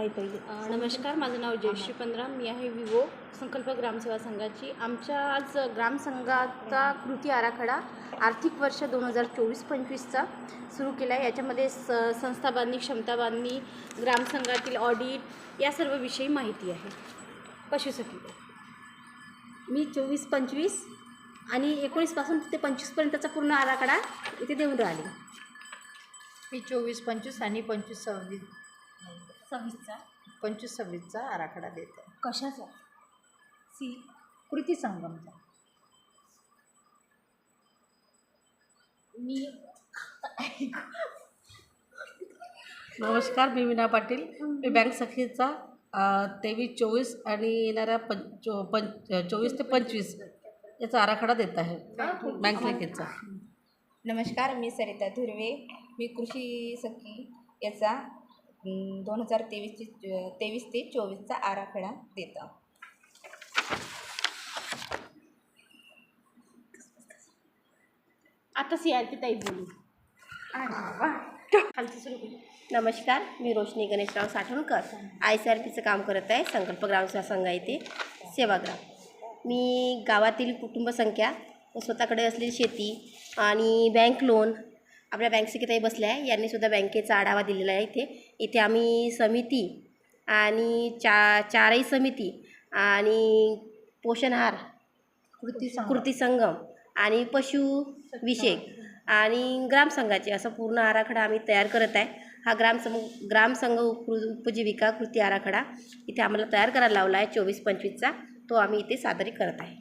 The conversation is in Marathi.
पहिले नमस्कार, माझं नाव जयश्री पंधराम. मी आहे विवो संकल्प ग्रामसेवा संघाची. आमच्या आज ग्रामसंघाचा कृती आराखडा आर्थिक वर्ष 2024-25चा सुरू केला आहे. याच्यामध्ये संस्था बांधणी, क्षमता बांधणी, ग्रामसंघातील ऑडिट या सर्व विषयी माहिती आहे. पशुसखी मी 24-25 आणि 19पासून ते 25पर्यंतचा पूर्ण आराखडा इथे देऊन राहिले. मी 24-25 आणि 25-26 26चा 25-26चा आराखडा देते. कशाचा? कृती संगमचा. मी नमस्कार, मी मीना पाटील. मी बँक सखीचा 23-24 आणि येणाऱ्या 24 ते 25 याचा आराखडा देत आहे बँक सखीचा. नमस्कार, मी सरिता धुर्वे. मी कृषी सखी याचा 2023 ते 24चा आराखडा देतो. आता CRP ताई बोलू. नमस्कार, मी रोशनी गणेशराव साठवणकर. ICRPचं काम करत आहे. संकल्प ग्रामसेवा संघ येथे सेवाग्राम. मी गावातील कुटुंबसंख्या व स्वतःकडे असलेली शेती आणि बँक लोन आपल्या बँक सखीताई बसल्या आहे. यांनीसुद्धा बँकेचा आढावा दिलेला आहे. इथे आम्ही समिती आणि चारही समिती आणि पोषणहार कृती संगम आणि पशुविषयक आणि ग्रामसंघाचे असा पूर्ण आराखडा आम्ही तयार करत आहे. हा ग्रामसंघ उपजीविका कृती आराखडा इथे आम्हाला तयार करायला लावला आहे 24-25चा. तो आम्ही इथे सादरी करत आहे.